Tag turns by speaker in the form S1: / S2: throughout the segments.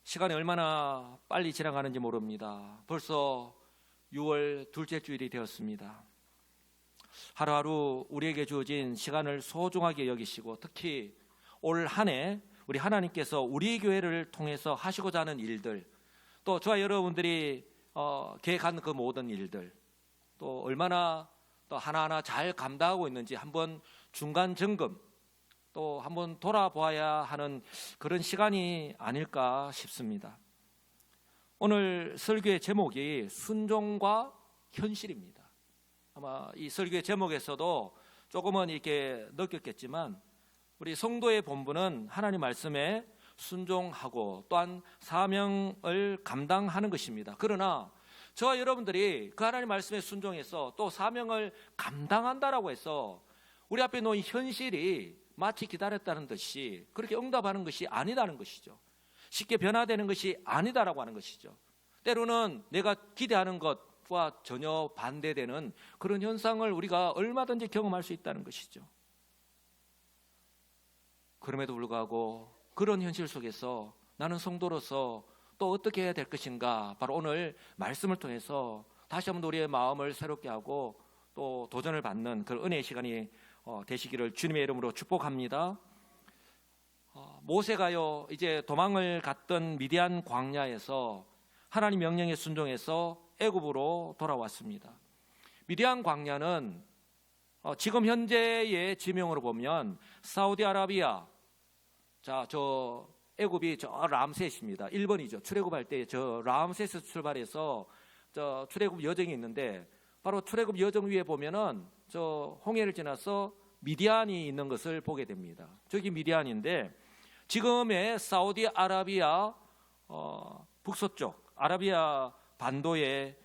S1: 시간이 얼마나 빨리 지나가는지 모릅니다. 벌써 6월 둘째 주일이 되었습니다. 하루하루 우리에게 주어진 시간을 소중하게 여기시고 특히 올 한 해 우리 하나님께서 우리 교회를 통해서 하시고자 하는 일들, 또 저와 여러분들이 계획한 그 모든 일들, 또 얼마나 또 하나하나 잘 감당하고 있는지 한번 중간 점검, 또 한번 돌아보아야 하는 그런 시간이 아닐까 싶습니다. 오늘 설교의 제목이 순종과 현실입니다. 아마 이 설교의 제목에서도 조금은 이렇게 느꼈겠지만 우리 성도의 본분은 하나님 말씀에 순종하고 또한 사명을 감당하는 것입니다. 그러나 저와 여러분들이 그 하나님 말씀에 순종해서 또 사명을 감당한다라고 해서 우리 앞에 놓인 현실이 마치 기다렸다는 듯이 그렇게 응답하는 것이 아니다는 것이죠. 쉽게 변화되는 것이 아니다라고 하는 것이죠. 때로는 내가 기대하는 것과 전혀 반대되는 그런 현상을 우리가 얼마든지 경험할 수 있다는 것이죠. 그럼에도 불구하고 그런 현실 속에서 나는 성도로서 또 어떻게 해야 될 것인가, 바로 오늘 말씀을 통해서 다시 한번 우리의 마음을 새롭게 하고 또 도전을 받는 그런 은혜의 시간이 되시기를 주님의 이름으로 축복합니다. 모세가요 이제 도망을 갔던 미디안 광야에서 하나님 명령에 순종해서 애굽으로 돌아왔습니다. 미디안 광야는 지금 현재의 지명으로 보면 사우디아라비아, 저 애굽이 저 람셋입니다. 1번이죠. 출애굽할 때 저 람셋에서 출발해서 저 출애굽 여정이 있는데 바로 출애굽 여정 위에 보면은 저 홍해를 지나서 미디안이 있는 것을 보게 됩니다. 저기 미디안인데 지금의 사우디아라비아 북서쪽 아라비아 반도에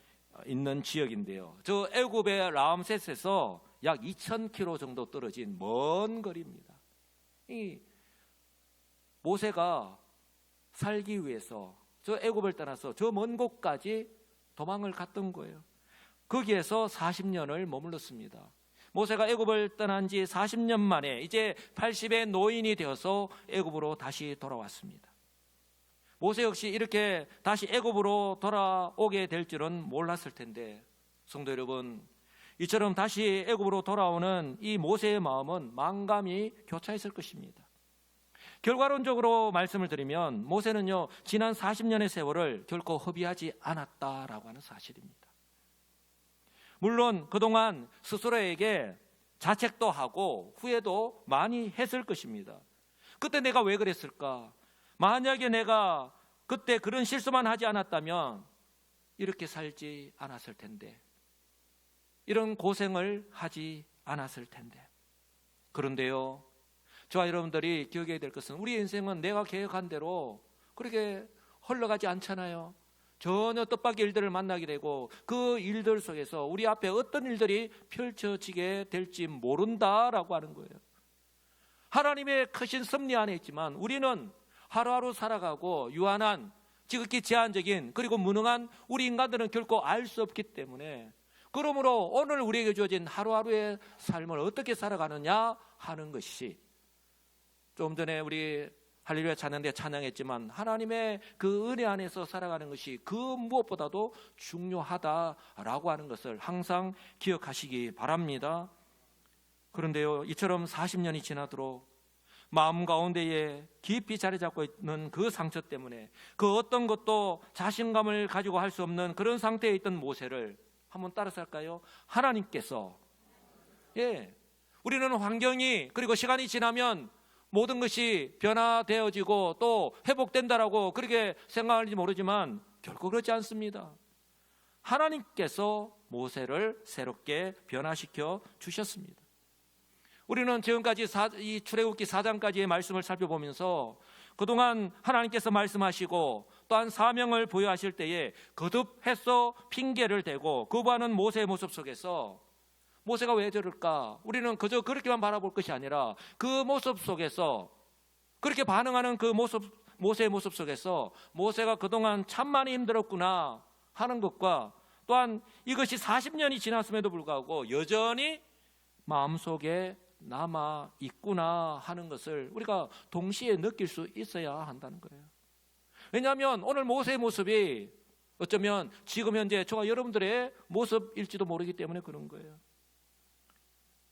S1: 있는 지역인데요. 저 애굽의 람셋에서 약 2,000km 정도 떨어진 먼 거리입니다. 이 모세가 살기 위해서 저 애굽을 떠나서 저 먼 곳까지 도망을 갔던 거예요. 거기에서 40년을 머물렀습니다. 모세가 애굽을 떠난 지 40년 만에 이제 80의 노인이 되어서 애굽으로 다시 돌아왔습니다. 모세 역시 이렇게 다시 애굽으로 돌아오게 될 줄은 몰랐을 텐데 성도 여러분, 이처럼 다시 애굽으로 돌아오는 이 모세의 마음은 만감이 교차했을 것입니다. 결과론적으로 말씀을 드리면 모세는요 지난 40년의 세월을 결코 허비하지 않았다라고 하는 사실입니다. 물론 그동안 스스로에게 자책도 하고 후회도 많이 했을 것입니다. 그때 내가 왜 그랬을까? 만약에 내가 그때 그런 실수만 하지 않았다면 이렇게 살지 않았을 텐데, 이런 고생을 하지 않았을 텐데. 그런데요, 저와 여러분들이 기억해야 될 것은 우리 인생은 내가 계획한 대로 그렇게 흘러가지 않잖아요. 전혀 뜻밖의 일들을 만나게 되고 그 일들 속에서 우리 앞에 어떤 일들이 펼쳐지게 될지 모른다라고 하는 거예요. 하나님의 크신 섭리 안에 있지만 우리는 하루하루 살아가고 유한한, 지극히 제한적인, 그리고 무능한 우리 인간들은 결코 알 수 없기 때문에, 그러므로 오늘 우리에게 주어진 하루하루의 삶을 어떻게 살아가느냐 하는 것이, 좀 전에 우리 할렐루야 찬양대 찬양했지만 하나님의 그 은혜 안에서 살아가는 것이 그 무엇보다도 중요하다라고 하는 것을 항상 기억하시기 바랍니다. 그런데요, 이처럼 40년이 지나도록 마음 가운데에 깊이 자리 잡고 있는 그 상처 때문에 그 어떤 것도 자신감을 가지고 할 수 없는 그런 상태에 있던 모세를 한번 따라서 할까요? 하나님께서, 우리는 환경이 그리고 시간이 지나면 모든 것이 변화되어지고 또 회복된다라고 그렇게 생각할지 모르지만 결코 그렇지 않습니다. 하나님께서 모세를 새롭게 변화시켜 주셨습니다. 우리는 지금까지 이 출애굽기 4장까지의 말씀을 살펴보면서 그동안 하나님께서 말씀하시고 또한 사명을 부여하실 때에 거듭해서 핑계를 대고 거부하는 모세의 모습 속에서 모세가 왜 저럴까? 우리는 그저 그렇게만 바라볼 것이 아니라 그 모습 속에서, 그렇게 반응하는 그 모습, 모세의 모습 속에서 모세가 그동안 참 많이 힘들었구나 하는 것과 또한 이것이 40년이 지났음에도 불구하고 여전히 마음속에 남아 있구나 하는 것을 우리가 동시에 느낄 수 있어야 한다는 거예요. 왜냐하면 오늘 모세의 모습이 어쩌면 지금 현재 저와 여러분들의 모습일지도 모르기 때문에 그런 거예요.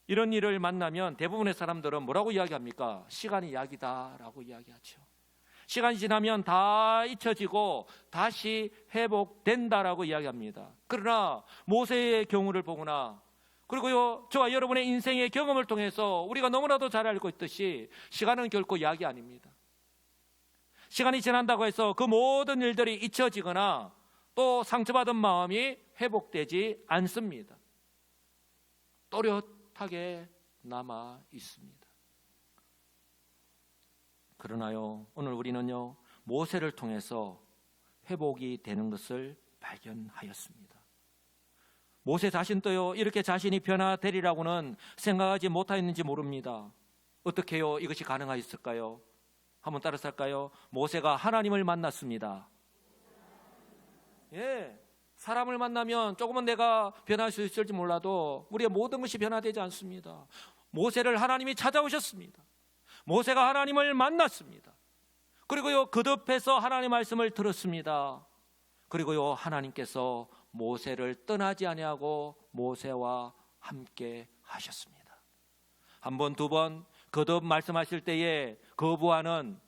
S1: 이런 일을 만나면 대부분의 사람들은 뭐라고 이야기합니까? 시간이 약이다라고 이야기하죠. 시간이 지나면 다 잊혀지고 다시 회복된다라고 이야기합니다. 그러나 모세의 경우를 보거나 그리고요, 저와 여러분의 인생의 경험을 통해서 우리가 너무나도 잘 알고 있듯이 시간은 결코 약이 아닙니다. 시간이 지난다고 해서 그 모든 일들이 잊혀지거나 또 상처받은 마음이 회복되지 않습니다. 또렷하게 남아 있습니다. 그러나요, 오늘 우리는요, 모세를 통해서 회복이 되는 것을 발견하였습니다. 모세 자신도요, 이렇게 자신이 변화되리라고는 생각하지 못하였는지 모릅니다. 어떻게요, 이것이 가능하였을까요? 한번 따라서 할까요? 모세가 하나님을 만났습니다. 예, 사람을 만나면 조금은 내가 변할 수 있을지 몰라도 우리의 모든 것이 변화되지 않습니다. 모세를 하나님이 찾아오셨습니다. 모세가 하나님을 만났습니다. 그리고요, 거듭해서 하나님 말씀을 들었습니다. 그리고요, 하나님께서 모세를 떠나지 아니하고 모세와 함께 하셨습니다. 한 번, 두 번 거듭 말씀하실 때에 거부하는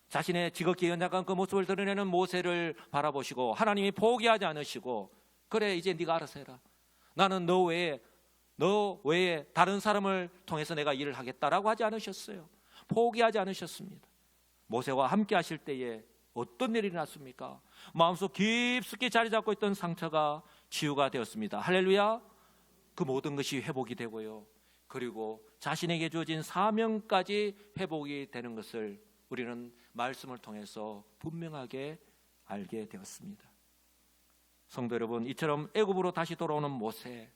S1: 자신의 지극히 연약한 그 모습을 드러내는 모세를 바라보시고 하나님이 포기하지 않으시고, 그래 이제 네가 알아서 해라, 나는 너 외에 다른 사람을 통해서 내가 일을 하겠다라고 하지 않으셨어요. 포기하지 않으셨습니다. 모세와 함께 하실 때에 어떤 일이 났습니까? 마음속 깊숙이 자리 잡고 있던 상처가 치유가 되었습니다. 할렐루야. 그 모든 것이 회복이 되고요, 그리고 자신에게 주어진 사명까지 회복이 되는 것을 우리는 말씀을 통해서 분명하게 알게 되었습니다. 성도 여러분, 이처럼 애굽으로 다시 돌아오는 모세,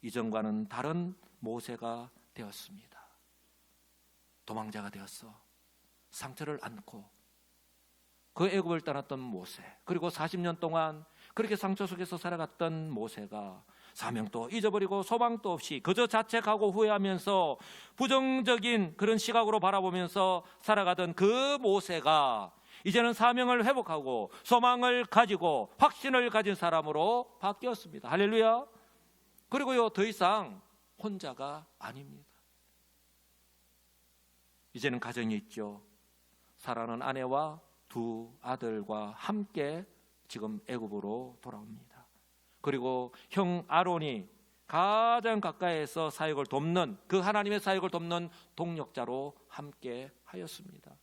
S1: 이전과는 다른 모세가 되었습니다. 도망자가 되었어 상처를 안고 그 애굽을 떠났던 모세, 그리고 40년 동안 그렇게 상처 속에서 살아갔던 모세가 사명도 잊어버리고 소망도 없이 그저 자책하고 후회하면서 부정적인 그런 시각으로 바라보면서 살아가던 그 모세가 이제는 사명을 회복하고 소망을 가지고 확신을 가진 사람으로 바뀌었습니다. 할렐루야. 그리고요, 더 이상 혼자가 아닙니다. 이제는 가정이 있죠. 사랑하는 아내와 두 아들과 함께 지금 애굽으로 돌아옵니다. 그리고 형 아론이 가장 가까이에서 사역을 돕는, 그 하나님의 사역을 돕는 동력자로 함께 하였습니다.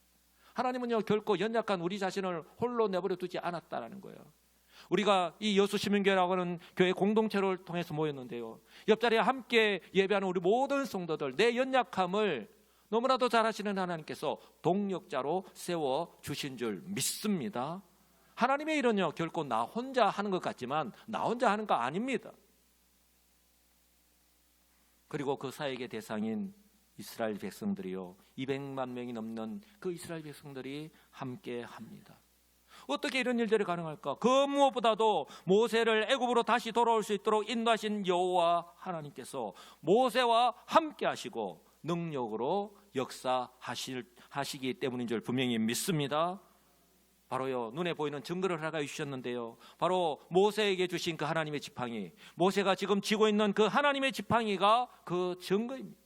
S1: 하나님은요, 결코 연약한 우리 자신을 홀로 내버려 두지 않았다라는 거예요. 우리가 이 여수시민교회라고 하는 교회 공동체를 통해서 모였는데요, 옆자리에 함께 예배하는 우리 모든 성도들, 내 연약함을 너무나도 잘하시는 하나님께서 동력자로 세워주신 줄 믿습니다. 하나님의 일은요, 결코 나 혼자 하는 것 같지만 나 혼자 하는 거 아닙니다. 그리고 그 사역의 대상인 이스라엘 백성들이요, 200만 명이 넘는 그 이스라엘 백성들이 함께 합니다. 어떻게 이런 일들이 가능할까? 그 무엇보다도 모세를 애굽으로 다시 돌아올 수 있도록 인도하신 여호와 하나님께서 모세와 함께 하시고 능력으로 역사하시기 때문인 줄 분명히 믿습니다. 바로요, 눈에 보이는 증거를 허락해 주셨는데요, 바로 모세에게 주신 그 하나님의 지팡이, 모세가 지금 쥐고 있는 그 하나님의 지팡이가 그 증거입니다.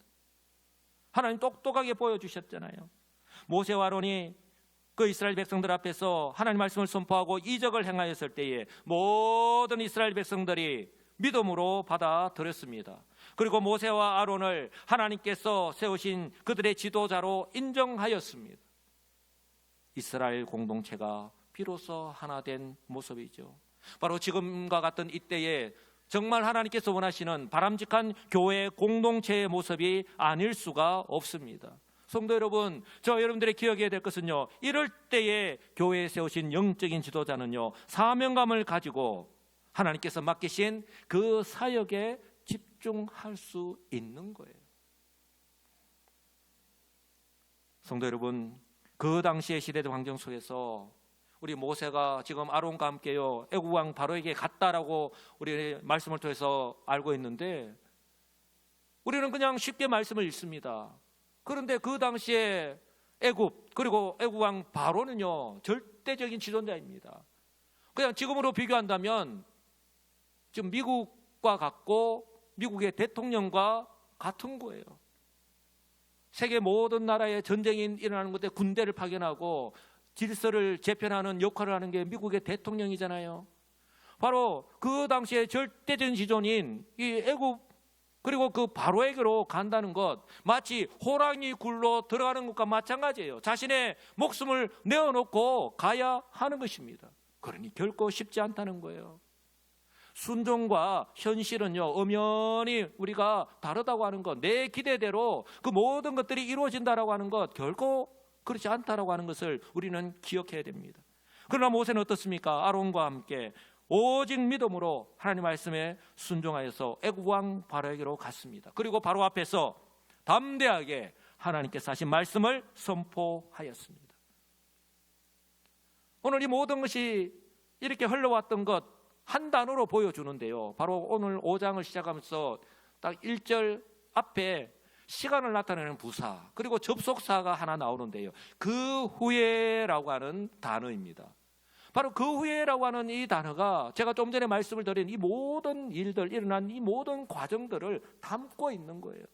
S1: 하나님 똑똑하게 보여주셨잖아요. 모세와 아론이 그 이스라엘 백성들 앞에서 하나님 말씀을 선포하고 이적을 행하였을 때에 모든 이스라엘 백성들이 믿음으로 받아들였습니다. 그리고 모세와 아론을 하나님께서 세우신 그들의 지도자로 인정하였습니다. 이스라엘 공동체가 비로소 하나 된 모습이죠. 바로 지금과 같은 이때에 정말 하나님께서 원하시는 바람직한 교회 공동체의 모습이 아닐 수가 없습니다. 성도 여러분, 저 여러분들의 기억해야 될 것은요, 이럴 때에 교회에 세우신 영적인 지도자는요, 사명감을 가지고 하나님께서 맡기신 그 사역에 집중할 수 있는 거예요. 성도 여러분, 그 당시의 시대적 환경 속에서 우리 모세가 지금 아론과 함께요, 애굽 왕 바로에게 갔다라고 우리 말씀을 통해서 알고 있는데, 우리는 그냥 쉽게 말씀을 읽습니다. 그런데 그 당시에 애굽, 그리고 애굽 왕 바로는요 절대적인 지존자입니다. 그냥 지금으로 비교한다면 지금 미국과 같고 미국의 대통령과 같은 거예요. 세계 모든 나라에 전쟁이 일어나는 것에 군대를 파견하고 질서를 재편하는 역할을 하는 게 미국의 대통령이잖아요. 바로 그 당시에 절대적인 지존인 이 애굽 그리고 그 바로에게로 간다는 것, 마치 호랑이 굴로 들어가는 것과 마찬가지예요. 자신의 목숨을 내어놓고 가야 하는 것입니다. 그러니 결코 쉽지 않다는 거예요. 순종과 현실은요 엄연히 우리가 다르다고 하는 것, 내 기대대로 그 모든 것들이 이루어진다라고 하는 것 결코 그렇지 않다라고 하는 것을 우리는 기억해야 됩니다. 그러나 모세는 어떻습니까? 아론과 함께 오직 믿음으로 하나님 말씀에 순종하여서 애굽 왕 바로에게로 갔습니다. 그리고 바로 앞에서 담대하게 하나님께서 하신 말씀을 선포하였습니다. 오늘 이 모든 것이 이렇게 흘러왔던 것 한 단어로 보여주는데요. 바로 오늘 5장을 시작하면서 딱 1절 앞에 시간을 나타내는 부사, 그리고 접속사가 하나 나오는데요. 그 후에라고 하는 단어입니다. 바로 그 후에라고 하는 이 단어가 제가 좀 전에 말씀을 드린 이 모든 일들, 일어난 이 모든 과정들을 담고 있는 거예요.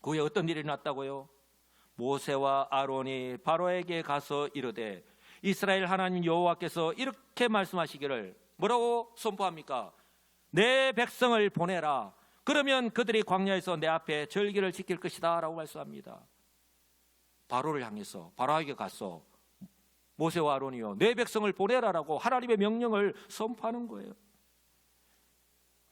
S1: 그 후에 어떤 일이 났다고요? 모세와 아론이 바로에게 가서 이르되 이스라엘 하나님 여호와께서 이렇게 말씀하시기를 뭐라고 선포합니까? 내 백성을 보내라. 그러면 그들이 광야에서 내 앞에 절기를 지킬 것이다 라고 말씀합니다. 바로를 향해서 바로에게 가서 모세와 아론이요 내 백성을 보내라라고 하나님의 명령을 선포하는 거예요.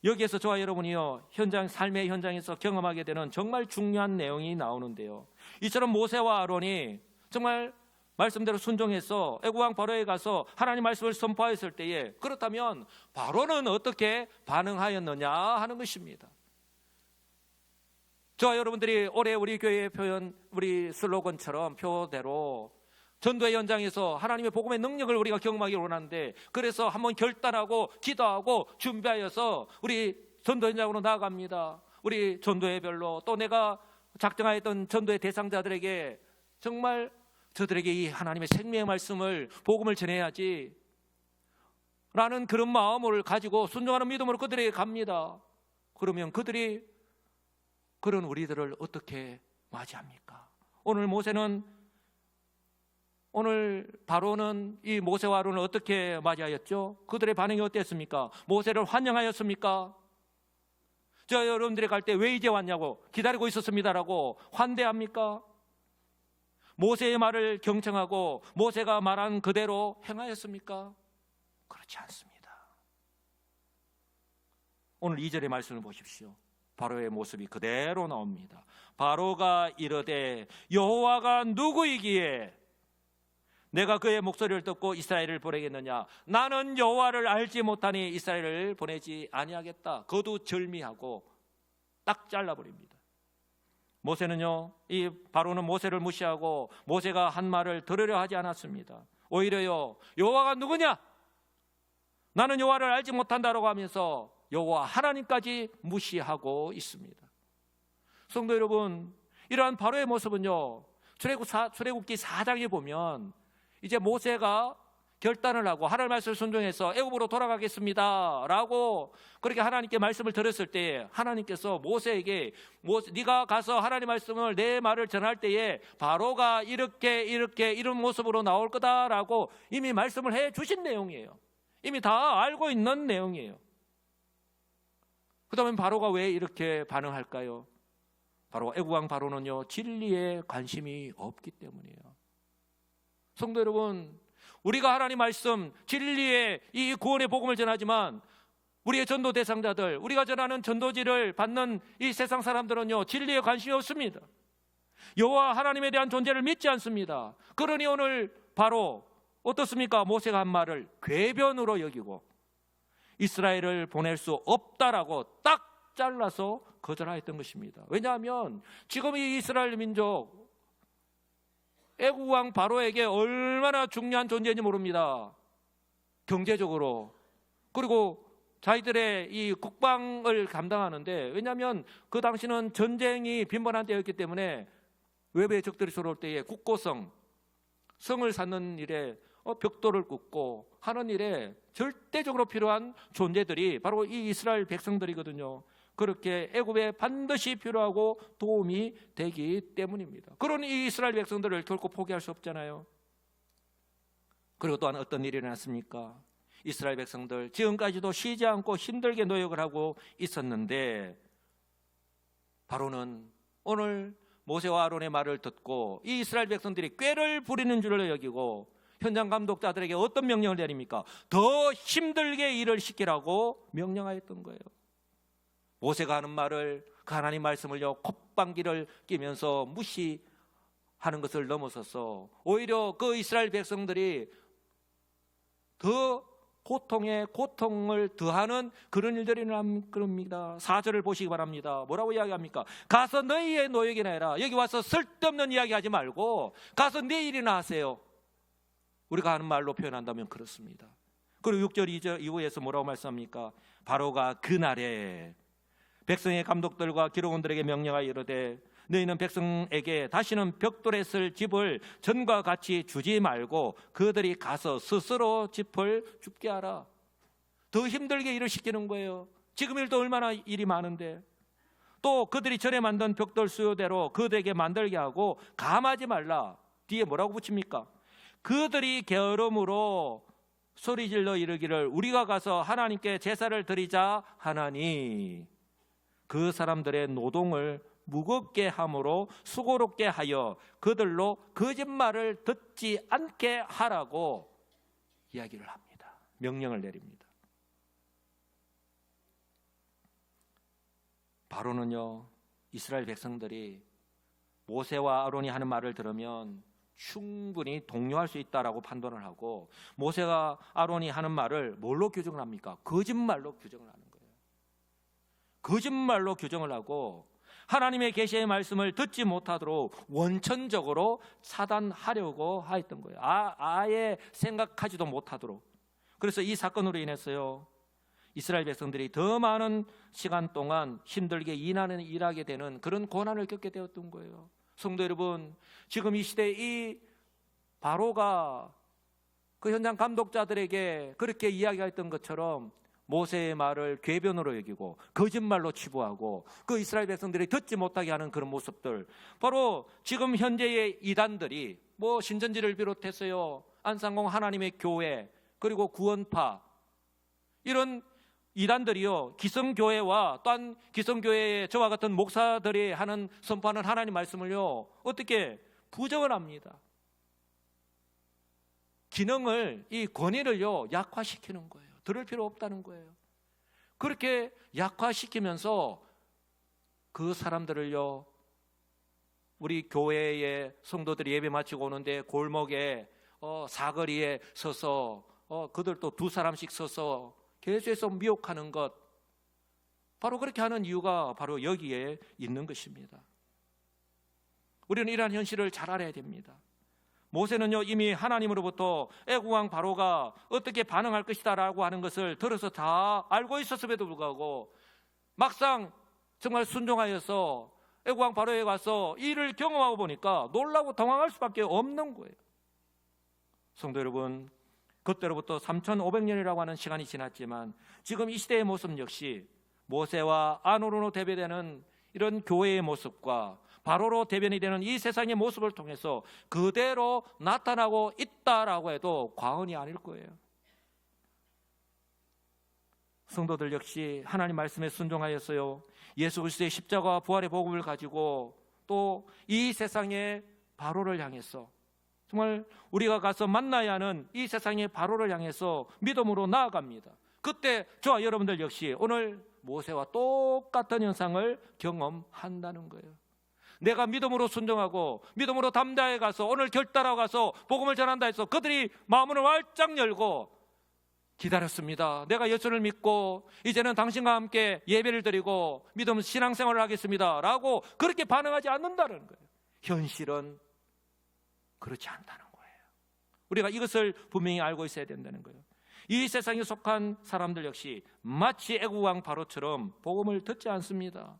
S1: 여기에서 저와 여러분이요 삶의 현장에서 경험하게 되는 정말 중요한 내용이 나오는데요. 이처럼 모세와 아론이 정말 말씀대로 순종해서 애굽 왕 바로에 가서 하나님 말씀을 선포하였을 때에 그렇다면 바로는 어떻게 반응하였느냐 하는 것입니다. 저와 여러분들이 올해 우리 교회의 표현, 우리 슬로건처럼 표대로 전도의 현장에서 하나님의 복음의 능력을 우리가 경험하기를 원하는데, 그래서 한번 결단하고 기도하고 준비하여서 우리 전도 현장으로 나아갑니다. 우리 전도회별로 또 내가 작정하였던 전도의 대상자들에게 정말 저들에게 이 하나님의 생명의 말씀을 복음을 전해야지 라는 그런 마음을 가지고 순종하는 믿음으로 그들에게 갑니다. 그러면 그들이 그런 우리들을 어떻게 맞이합니까? 오늘 바로는 이 모세와 아론을 어떻게 맞이하였죠? 그들의 반응이 어땠습니까? 모세를 환영하였습니까? 저 여러분들이 갈 때 왜 이제 왔냐고 기다리고 있었습니다라고 환대합니까? 모세의 말을 경청하고 모세가 말한 그대로 행하였습니까? 그렇지 않습니다. 오늘 2절의 말씀을 보십시오. 바로의 모습이 그대로 나옵니다. 바로가 이르되 여호와가 누구이기에 내가 그의 목소리를 듣고 이스라엘을 보내겠느냐? 나는 여호와를 알지 못하니 이스라엘을 보내지 아니하겠다. 거두절미하고 딱 잘라버립니다. 모세는요, 이 바로는 모세를 무시하고 모세가 한 말을 들으려 하지 않았습니다. 오히려요, 여호와가 누구냐? 나는 여호와를 알지 못한다라고 하면서 여호와 하나님까지 무시하고 있습니다. 성도 여러분, 이러한 바로의 모습은요, 출애굽기 4장에 보면 이제 모세가 결단을 하고 하나님 말씀을 순종해서 애굽으로 돌아가겠습니다 라고 그렇게 하나님께 말씀을 드렸을 때 하나님께서 모세에게 네가 가서 하나님 말씀을 내 말을 전할 때에 바로가 이렇게 이런 모습으로 나올 거다라고 이미 말씀을 해 주신 내용이에요. 이미 다 알고 있는 내용이에요. 그다음에 바로가 왜 이렇게 반응할까요? 바로 애굽 왕 바로는요, 진리에 관심이 없기 때문이에요. 성도 여러분, 우리가 하나님 말씀 진리의 이 구원의 복음을 전하지만 우리의 전도 대상자들, 우리가 전하는 전도지를 받는 이 세상 사람들은요, 진리에 관심이 없습니다. 여호와 하나님에 대한 존재를 믿지 않습니다. 그러니 오늘 바로 어떻습니까? 모세가 한 말을 궤변으로 여기고 이스라엘을 보낼 수 없다라고 딱 잘라서 거절하였던 것입니다. 왜냐하면 지금 이 이스라엘 민족 애굽 왕 바로에게 얼마나 중요한 존재인지 모릅니다. 경제적으로, 그리고 자기들의 이 국방을 감당하는데, 왜냐하면 그 당시는 전쟁이 빈번한 때였기 때문에 외부의 적들이 들어올 때에 국고성, 성을 쌓는 일에 벽돌을 굽고 하는 일에 절대적으로 필요한 존재들이 바로 이 이스라엘 백성들이거든요. 그렇게 애굽에 반드시 필요하고 도움이 되기 때문입니다. 그런 이 이스라엘 백성들을 결코 포기할 수 없잖아요. 그리고 또한 어떤 일이 일어났습니까? 이스라엘 백성들 지금까지도 쉬지 않고 힘들게 노력을 하고 있었는데 바로는 오늘 모세와 아론의 말을 듣고 이 이스라엘 백성들이 꾀를 부리는 줄을 여기고 현장 감독자들에게 어떤 명령을 내립니까? 더 힘들게 일을 시키라고 명령하였던 거예요. 모세가 하는 말을, 그 하나님 말씀을요 콧방귀를 끼면서 무시하는 것을 넘어서서 오히려 그 이스라엘 백성들이 더 고통에 고통을 더하는 그런 일들이 일어난 겁니다. 4절을 보시기 바랍니다. 뭐라고 이야기합니까? 가서 너희의 노역이나 해라. 여기 와서 쓸데없는 이야기 하지 말고 가서 네 일이나 하세요. 우리가 하는 말로 표현한다면 그렇습니다. 그리고 6절 2절 이후에서 뭐라고 말씀합니까? 바로가 그날에 백성의 감독들과 기록원들에게 명령하여 이르되 너희는 백성에게 다시는 벽돌에 쓸 집을 전과 같이 주지 말고 그들이 가서 스스로 집을 줍게 하라. 더 힘들게 일을 시키는 거예요. 지금 일도 얼마나 일이 많은데. 또 그들이 전에 만든 벽돌 수요대로 그들에게 만들게 하고 감하지 말라. 뒤에 뭐라고 붙입니까? 그들이 게으름으로 소리질러 이르기를 우리가 가서 하나님께 제사를 드리자 하나니 그 사람들의 노동을 무겁게 함으로 수고롭게 하여 그들로 거짓말을 듣지 않게 하라고 이야기를 합니다. 명령을 내립니다. 바로는요 이스라엘 백성들이 모세와 아론이 하는 말을 들으면 충분히 동요할 수 있다라고 판단을 하고 모세와 아론이 하는 말을 뭘로 규정을 합니까? 거짓말로 규정을 하는 거예요. 거짓말로 규정을 하고 하나님의 계시의 말씀을 듣지 못하도록 원천적으로 차단하려고 하였던 거예요. 아예 생각하지도 못하도록. 그래서 이 사건으로 인해서요 이스라엘 백성들이 더 많은 시간 동안 힘들게 일하게 되는 그런 고난을 겪게 되었던 거예요. 성도 여러분, 지금 이 시대에 이 바로가 그 현장 감독자들에게 그렇게 이야기했던 것처럼 모세의 말을 궤변으로 여기고 거짓말로 치부하고 그 이스라엘 백성들이 듣지 못하게 하는 그런 모습들, 바로 지금 현재의 이단들이 신전지를 비롯해서요 안상공 하나님의 교회 그리고 구원파 이런 이단들이요 기성교회와 또한 기성교회의 저와 같은 목사들이 하는 선포하는 하나님 말씀을요 어떻게 부정을 합니다. 기능을, 이 권위를요 약화시키는 거예요. 들을 필요 없다는 거예요. 그렇게 약화시키면서 그 사람들을요 우리 교회의 성도들이 예배 마치고 오는데 골목에 사거리에 서서 그들도 두 사람씩 서서 계속해서 미혹하는 것, 바로 그렇게 하는 이유가 바로 여기에 있는 것입니다. 우리는 이러한 현실을 잘 알아야 됩니다. 모세는요 이미 하나님으로부터 애국왕 바로가 어떻게 반응할 것이다 라고 하는 것을 들어서 다 알고 있었음에도 불구하고 막상 정말 순종하여서 애국왕 바로에 가서 이를 경험하고 보니까 놀라고 당황할 수밖에 없는 거예요. 성도 여러분, 그때로부터 3,500년이라고 하는 시간이 지났지만 지금 이 시대의 모습 역시 모세와 아론으로 대변되는 이런 교회의 모습과 바로로 대변이 되는 이 세상의 모습을 통해서 그대로 나타나고 있다라고 해도 과언이 아닐 거예요. 성도들 역시 하나님 말씀에 순종하였어요. 예수 그리스도의 십자가와 부활의 복음을 가지고 또 이 세상의 바로를 향해서 정말 우리가 가서 만나야 하는 이 세상의 바로를 향해서 믿음으로 나아갑니다. 그때 저와 여러분들 역시 오늘 모세와 똑같은 현상을 경험한다는 거예요. 내가 믿음으로 순종하고 믿음으로 담대하게 가서 오늘 결단하고 가서 복음을 전한다 해서 그들이 마음을 활짝 열고 기다렸습니다. 내가 예수를 믿고 이제는 당신과 함께 예배를 드리고 믿음 신앙생활을 하겠습니다 라고 그렇게 반응하지 않는다는 거예요. 현실은 그렇지 않다는 거예요. 우리가 이것을 분명히 알고 있어야 된다는 거예요. 이 세상에 속한 사람들 역시 마치 애국왕 바로처럼 복음을 듣지 않습니다.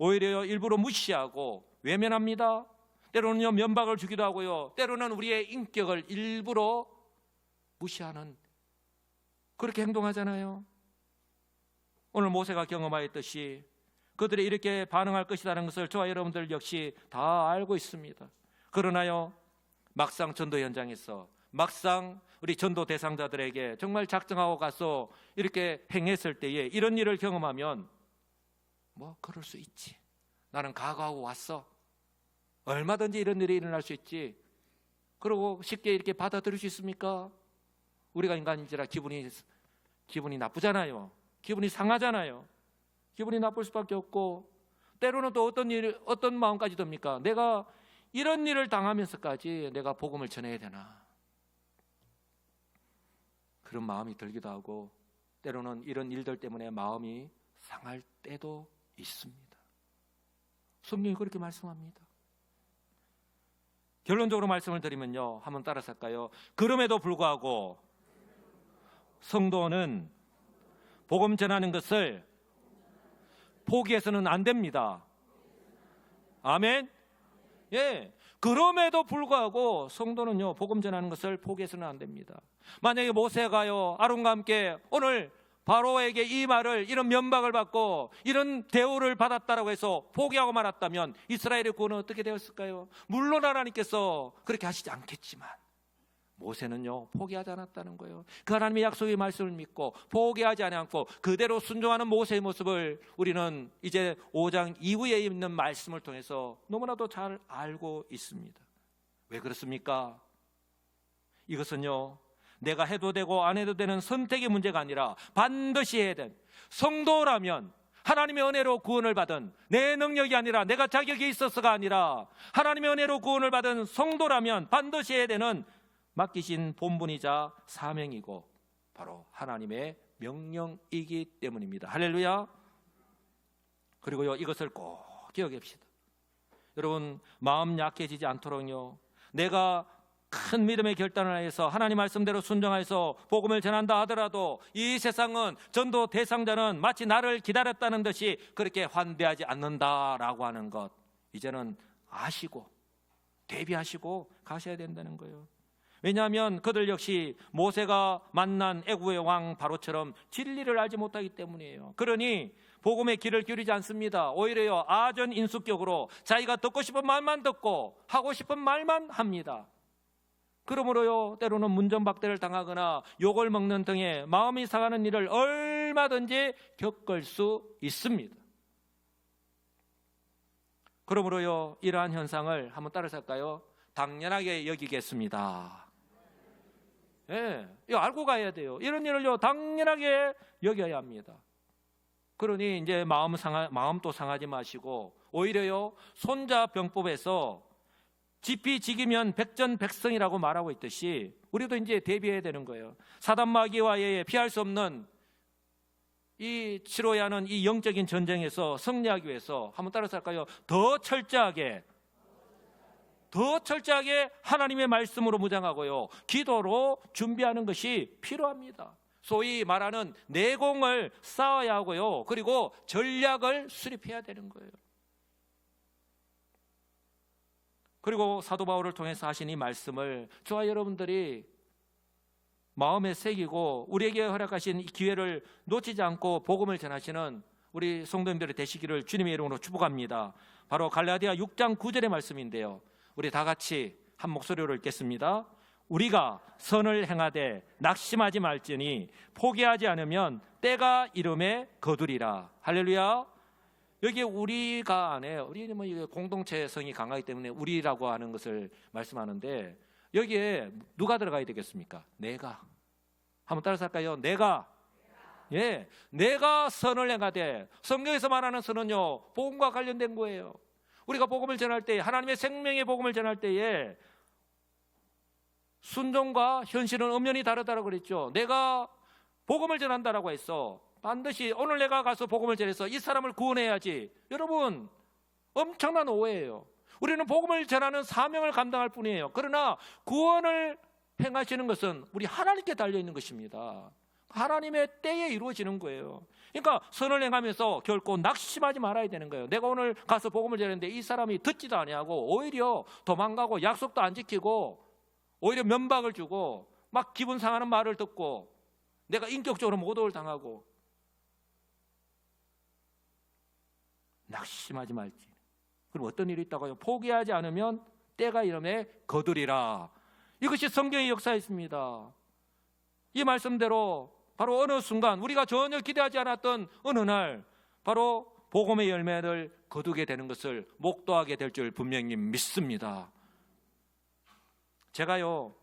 S1: 오히려 일부러 무시하고 외면합니다. 때로는요 면박을 주기도 하고요, 때로는 우리의 인격을 일부러 무시하는, 그렇게 행동하잖아요. 오늘 모세가 경험하였듯이 그들이 이렇게 반응할 것이라는 것을 저와 여러분들 역시 다 알고 있습니다. 그러나요, 막상 전도 현장에서, 막상 우리 전도 대상자들에게 정말 작정하고 가서 이렇게 행했을 때에 이런 일을 경험하면 뭐 그럴 수 있지, 나는 각오하고 왔어, 얼마든지 이런 일이 일어날 수 있지, 그리고 쉽게 이렇게 받아들일 수 있습니까? 우리가 인간인지라 기분이 나쁘잖아요. 기분이 상하잖아요. 기분이 나쁠 수밖에 없고, 때로는 또 어떤 마음까지 듭니까? 내가 이런 일을 당하면서까지 내가 복음을 전해야 되나, 그런 마음이 들기도 하고, 때로는 이런 일들 때문에 마음이 상할 때도 있습니다. 성경이 그렇게 말씀합니다. 결론적으로 말씀을 드리면요, 한번 따라서 할까요? 그럼에도 불구하고 성도는 복음 전하는 것을 포기해서는 안 됩니다. 아멘. 예. 그럼에도 불구하고 성도는요 복음 전하는 것을 포기해서는 안 됩니다. 만약에 모세가요 아론과 함께 오늘 바로에게 이 말을, 이런 면박을 받고 이런 대우를 받았다라고 해서 포기하고 말았다면 이스라엘의 구원은 어떻게 되었을까요? 물론 하나님께서 그렇게 하시지 않겠지만 모세는요 포기하지 않았다는 거예요. 그 하나님의 약속의 말씀을 믿고 포기하지 않고 그대로 순종하는 모세의 모습을 우리는 이제 5장 이후에 있는 말씀을 통해서 너무나도 잘 알고 있습니다. 왜 그렇습니까? 이것은요 내가 해도 되고 안 해도 되는 선택의 문제가 아니라 반드시 해야 된, 성도라면 하나님의 은혜로 구원을 받은, 내 능력이 아니라 내가 자격이 있어서가 아니라 하나님의 은혜로 구원을 받은 성도라면 반드시 해야 되는 맡기신 본분이자 사명이고 바로 하나님의 명령이기 때문입니다. 할렐루야. 그리고요 이것을 꼭 기억합시다. 여러분, 마음 약해지지 않도록요, 내가 큰 믿음의 결단을 해서 하나님 말씀대로 순종해서 복음을 전한다 하더라도 이 세상은, 전도 대상자는 마치 나를 기다렸다는 듯이 그렇게 환대하지 않는다라고 하는 것, 이제는 아시고 대비하시고 가셔야 된다는 거예요. 왜냐하면 그들 역시 모세가 만난 애굽의 왕 바로처럼 진리를 알지 못하기 때문이에요. 그러니 복음의 귀를 기울이지 않습니다. 오히려 아전인수격으로 자기가 듣고 싶은 말만 듣고 하고 싶은 말만 합니다. 그러므로요 때로는 문전박대를 당하거나 욕을 먹는 등의 마음이 상하는 일을 얼마든지 겪을 수 있습니다. 그러므로요 이러한 현상을 한번 따라서 할까요? 당연하게 여기겠습니다. 예, 이거 알고 가야 돼요. 이런 일을요 당연하게 여겨야 합니다. 그러니 이제 마음도 상하지 마시고 오히려요 손자병법에서 지피지기면 백전백승이라고 말하고 있듯이 우리도 이제 대비해야 되는 거예요. 사단마귀와의 피할 수 없는 이 치러야 하는 이 영적인 전쟁에서 승리하기 위해서 한번 따라서 할까요? 더 철저하게 하나님의 말씀으로 무장하고요 기도로 준비하는 것이 필요합니다. 소위 말하는 내공을 쌓아야 하고요 그리고 전략을 수립해야 되는 거예요. 그리고 사도 바울을 통해서 하신 이 말씀을 저와 여러분들이 마음에 새기고 우리에게 허락하신 이 기회를 놓치지 않고 복음을 전하시는 우리 성도님들이 되시기를 주님의 이름으로 축복합니다. 바로 갈라디아 6장 9절의 말씀인데요, 우리 다 같이 한 목소리로 읽겠습니다. 우리가 선을 행하되 낙심하지 말지니 포기하지 않으면 때가 이름에 거두리라. 할렐루야. 여기에 우리가 안에, 우리는 뭐 공동체성이 강하기 때문에 우리라고 하는 것을 말씀하는데 여기에 누가 들어가야 되겠습니까? 내가. 한번 따라서 할까요? 내가. 예, 내가 선을 행하되, 성경에서 말하는 선은요 복음과 관련된 거예요. 우리가 복음을 전할 때, 하나님의 생명의 복음을 전할 때에 순종과 현실은 엄연히 다르다고 그랬죠. 내가 복음을 전한다라고 했어, 반드시 오늘 내가 가서 복음을 전해서 이 사람을 구원해야지. 여러분, 엄청난 오해예요. 우리는 복음을 전하는 사명을 감당할 뿐이에요. 그러나 구원을 행하시는 것은 우리 하나님께 달려있는 것입니다. 하나님의 때에 이루어지는 거예요. 그러니까 선을 행하면서 결코 낙심하지 말아야 되는 거예요. 내가 오늘 가서 복음을 전했는데 이 사람이 듣지도 아니하고 오히려 도망가고 약속도 안 지키고 오히려 면박을 주고 막 기분 상하는 말을 듣고 내가 인격적으로 모독을 당하고, 낙심하지 말지. 그럼 어떤 일이 있다고요? 포기하지 않으면 때가 이름에 거두리라. 이것이 성경의 역사였습니다. 이 말씀대로 바로 어느 순간 우리가 전혀 기대하지 않았던 어느 날 바로 복음의 열매를 거두게 되는 것을 목도하게 될 줄 분명히 믿습니다. 제가요,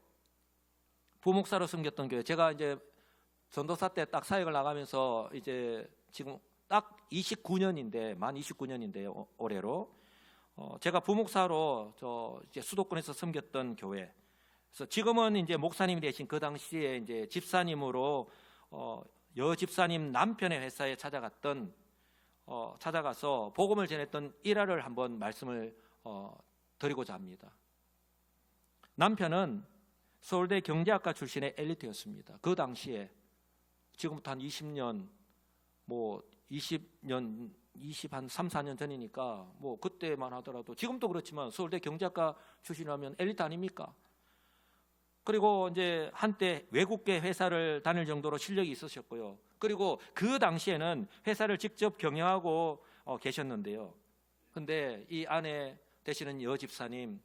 S1: 부목사로 섬겼던 교회, 제가 이제 전도사 때 딱 사역을 나가면서 이제 지금 딱 29년인데, 만 29년인데요, 올해로. 제가 부목사로 이제 수도권에서 섬겼던 교회. 그래서 지금은 이제 목사님이 되신 그 당시에 이제 집사님으로 여 집사님 남편의 회사에 찾아가서 복음을 전했던 일화를 한번 말씀을 드리고자 합니다. 남편은 서울대 경제학과 출신의 엘리트였습니다. 그 당시에 지금부터 한 20년, 뭐 20년, 3, 4년 전이니까 뭐 그때만 하더라도 지금도 그렇지만 서울대 경제학과 출신이라면 엘리트 아닙니까? 그리고 이제 한때 외국계 회사를 다닐 정도로 실력이 있으셨고요. 그리고 그 당시에는 회사를 직접 경영하고 계셨는데요. 근데 이 아내 되시는 여 집사님,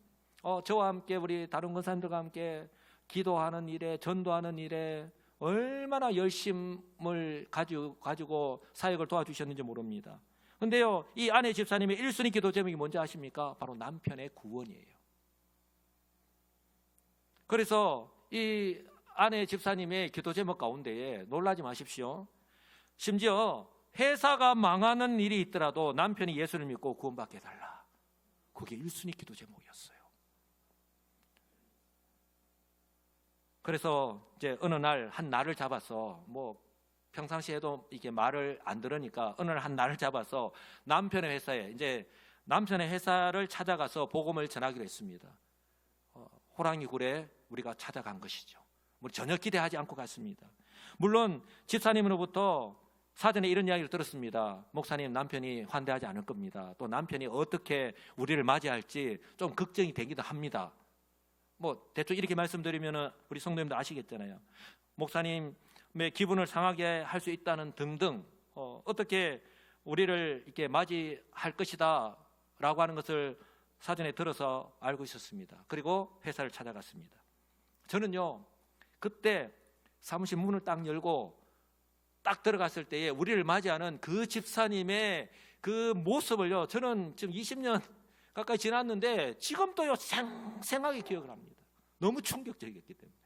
S1: 저와 함께 우리 다른 권사님들과 함께 기도하는 일에, 전도하는 일에 얼마나 열심을 가지고 사역을 도와주셨는지 모릅니다. 근데요, 이 아내 집사님의 1순위 기도 제목이 뭔지 아십니까? 바로 남편의 구원이에요. 그래서 이 아내 집사님의 기도 제목 가운데에 놀라지 마십시오. 심지어 회사가 망하는 일이 있더라도 남편이 예수를 믿고 구원받게 해달라. 그게 1순위 기도 제목이었어요. 그래서 이제 어느 날 한 날을 잡아서, 뭐 평상시에도 이게 말을 안 들으니까 어느 날 한 날을 잡아서 남편의 회사에, 이제 남편의 회사를 찾아가서 복음을 전하기로 했습니다. 호랑이 굴에 우리가 찾아간 것이죠. 전혀 기대하지 않고 갔습니다. 물론 집사님으로부터 사전에 이런 이야기를 들었습니다. 목사님, 남편이 환대하지 않을 겁니다. 또 남편이 어떻게 우리를 맞이할지 좀 걱정이 되기도 합니다. 뭐 대충 이렇게 말씀드리면 우리 성도님들 아시겠잖아요. 목사님의 기분을 상하게 할 수 있다는 등등, 어떻게 우리를 이렇게 맞이할 것이다 라고 하는 것을 사전에 들어서 알고 있었습니다. 그리고 회사를 찾아갔습니다. 저는요, 그때 사무실 문을 딱 열고 딱 들어갔을 때에 우리를 맞이하는 그 집사님의 그 모습을요, 저는 지금 20년 가까이 지났는데 지금도요 생생하게 기억을 합니다. 너무 충격적이었기 때문에.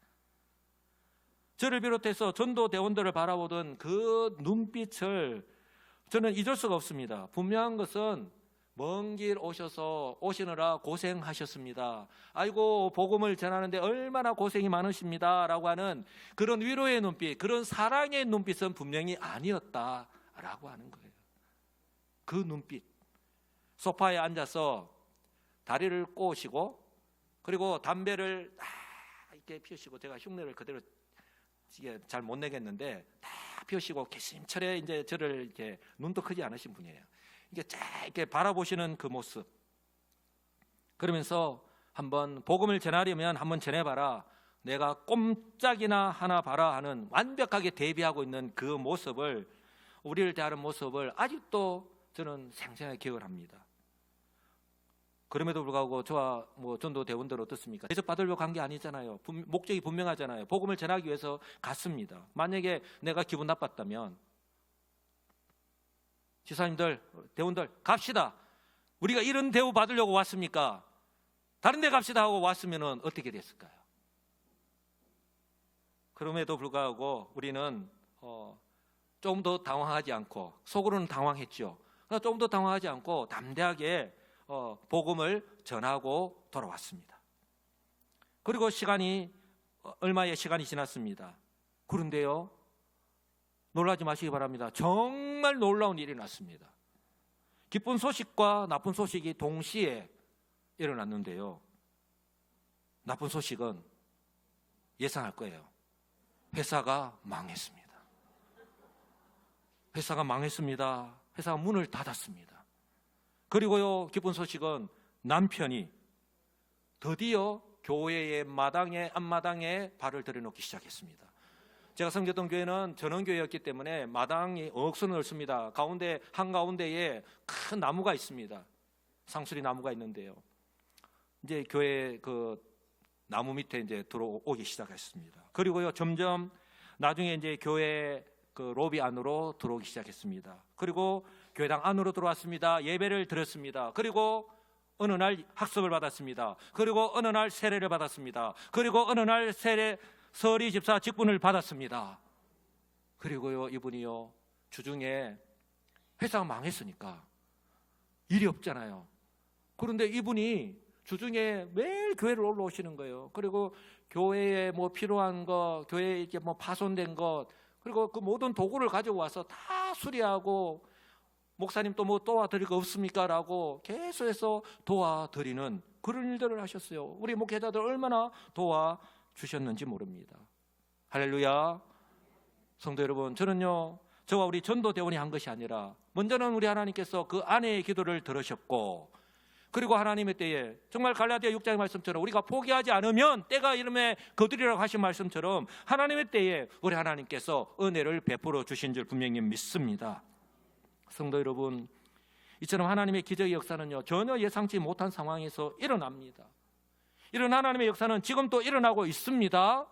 S1: 저를 비롯해서 전도대원들을 바라보던 그 눈빛을 저는 잊을 수가 없습니다. 분명한 것은 먼 길 오시느라 고생하셨습니다. 아이고, 복음을 전하는데 얼마나 고생이 많으십니다 라고 하는 그런 위로의 눈빛, 그런 사랑의 눈빛은 분명히 아니었다라고 하는 거예요. 그 눈빛, 소파에 앉아서 다리를 꼬시고, 그리고 담배를 이렇게 피우시고, 제가 흉내를 그대로 잘 못 내겠는데 다 피우시고 개심철에 이제 저를 이렇게 눈도 크지 않으신 분이에요. 이게 이렇게 바라보시는 그 모습, 그러면서 한번 복음을 전하려면 한번 전해봐라, 내가 꼼짝이나 하나 봐라 하는 완벽하게 대비하고 있는 그 모습을, 우리를 대하는 모습을 아직도 저는 생생하게 기억을 합니다. 그럼에도 불구하고 저와 뭐 전도대원들 어떻습니까? 대접받으려고 간 게 아니잖아요. 목적이 분명하잖아요. 복음을 전하기 위해서 갔습니다. 만약에 내가 기분 나빴다면, 지사님들, 대원들 갑시다. 우리가 이런 대우 받으려고 왔습니까? 다른 데 갑시다 하고 왔으면 어떻게 됐을까요? 그럼에도 불구하고 우리는 조금 더 당황하지 않고, 속으로는 당황했죠. 그러나 조금 더 당황하지 않고 담대하게 복음을 전하고 돌아왔습니다. 그리고 얼마의 시간이 지났습니다. 그런데요, 놀라지 마시기 바랍니다. 정말 놀라운 일이 났습니다. 기쁜 소식과 나쁜 소식이 동시에 일어났는데요, 나쁜 소식은 예상할 거예요. 회사가 망했습니다. 회사가 망했습니다. 회사가 문을 닫았습니다. 그리고요, 기쁜 소식은 남편이 드디어 교회의 마당에, 앞마당에 발을 들여놓기 시작했습니다. 제가 섬겼던 교회는 전원교회였기 때문에 마당이 억수로 넓습니다. 가운데, 한가운데에 큰 나무가 있습니다. 상수리 나무가 있는데요. 이제 교회 그 나무 밑에 이제 들어오기 시작했습니다. 그리고요, 점점 나중에 이제 교회 그 로비 안으로 들어오기 시작했습니다. 그리고 교회당 안으로 들어왔습니다. 예배를 드렸습니다. 그리고 어느 날 학습을 받았습니다. 그리고 어느 날 세례를 받았습니다. 그리고 어느 날 서리 집사 직분을 받았습니다. 그리고요, 이분이요, 주중에 회사가 망했으니까 일이 없잖아요. 그런데 이분이 주중에 매일 교회를 올라오시는 거예요. 그리고 교회에 뭐 필요한 거, 교회에 이렇게 뭐 파손된 것, 그리고 그 모든 도구를 가지고 와서 다 수리하고, 목사님 또 뭐 도와드릴 거 없습니까? 라고 계속해서 도와드리는 그런 일들을 하셨어요. 우리 목회자들 얼마나 도와주셨는지 모릅니다. 할렐루야. 성도 여러분, 저는요, 저와 우리 전도대원이 한 것이 아니라 먼저는 우리 하나님께서 그 아내의 기도를 들으셨고, 그리고 하나님의 때에 정말 갈라디아 6장의 말씀처럼 우리가 포기하지 않으면 때가 이름에 거두리라고 하신 말씀처럼 하나님의 때에 우리 하나님께서 은혜를 베풀어 주신 줄 분명히 믿습니다. 성도 여러분, 이처럼 하나님의 기적의 역사는요, 전혀 예상치 못한 상황에서 일어납니다. 이런 하나님의 역사는 지금 또 일어나고 있습니다.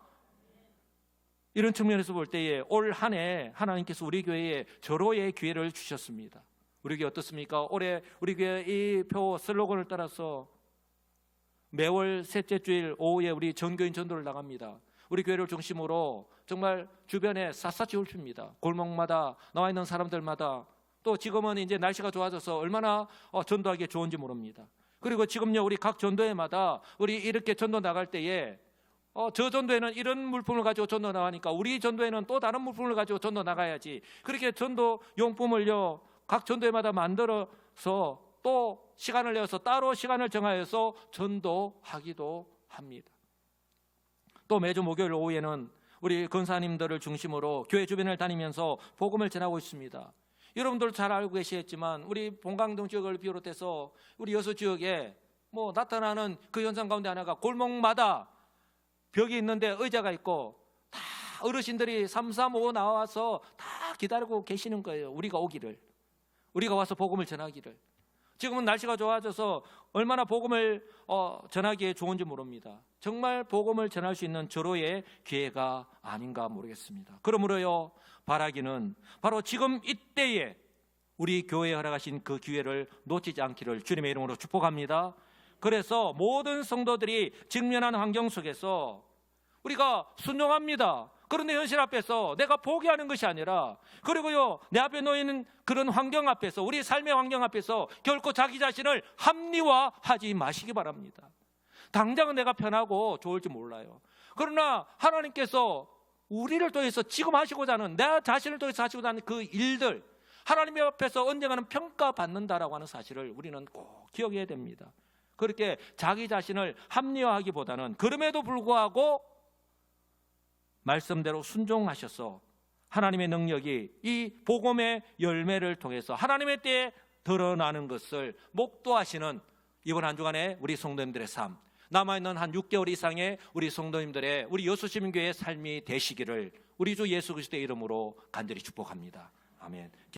S1: 이런 측면에서 볼 때에 올 한 해 하나님께서 우리 교회에 절호의 기회를 주셨습니다. 우리 교회 어떻습니까? 올해 우리 교회 이 표 슬로건을 따라서 매월 셋째 주일 오후에 우리 전교인 전도를 나갑니다. 우리 교회를 중심으로 정말 주변에 샅샅이 훑힙니다. 골목마다 나와 있는 사람들마다, 또 지금은 이제 날씨가 좋아져서 얼마나 전도하기에 좋은지 모릅니다. 그리고 지금요, 우리 각 전도회마다 우리 이렇게 전도 나갈 때에 저 전도회는 이런 물품을 가지고 전도 나가니까 우리 전도회는 또 다른 물품을 가지고 전도 나가야지. 그렇게 전도 용품을요, 각 전도회마다 만들어서 또 시간을 내어서 따로 시간을 정하여서 전도하기도 합니다. 또 매주 목요일 오후에는 우리 권사님들을 중심으로 교회 주변을 다니면서 복음을 전하고 있습니다. 여러분들 잘 알고 계시겠지만 우리 본강동 지역을 비롯해서 우리 여수 지역에 뭐 나타나는 그 현상 가운데 하나가 골목마다 벽이 있는데 의자가 있고 다 어르신들이 335 나와서 다 기다리고 계시는 거예요. 우리가 오기를, 우리가 와서 복음을 전하기를. 지금은 날씨가 좋아져서 얼마나 복음을 전하기에 좋은지 모릅니다. 정말 복음을 전할 수 있는 절호의 기회가 아닌가 모르겠습니다. 그러므로요, 바라기는 바로 지금 이때에 우리 교회에 허락하신 그 기회를 놓치지 않기를 주님의 이름으로 축복합니다. 그래서 모든 성도들이 직면한 환경 속에서 우리가 순종합니다. 그런데 현실 앞에서 내가 포기하는 것이 아니라, 그리고요, 내 앞에 놓이는 그런 환경 앞에서, 우리 삶의 환경 앞에서 결코 자기 자신을 합리화하지 마시기 바랍니다. 당장은 내가 편하고 좋을지 몰라요. 그러나 하나님께서 우리를 통해서 지금 하시고자 하는, 내 자신을 통해서 하시고자 하는 그 일들, 하나님 앞에서 언젠가는 평가받는다라고 하는 사실을 우리는 꼭 기억해야 됩니다. 그렇게 자기 자신을 합리화하기보다는 그럼에도 불구하고 말씀대로 순종하셔서 하나님의 능력이 이 복음의 열매를 통해서 하나님의 때에 드러나는 것을 목도하시는 이번 한 주간의 우리 성도님들의 삶, 남아있는 한 6개월 이상의 우리 성도님들의, 우리 여수시민교회의 삶이 되시기를 우리 주 예수 그리스도의 이름으로 간절히 축복합니다. 아멘.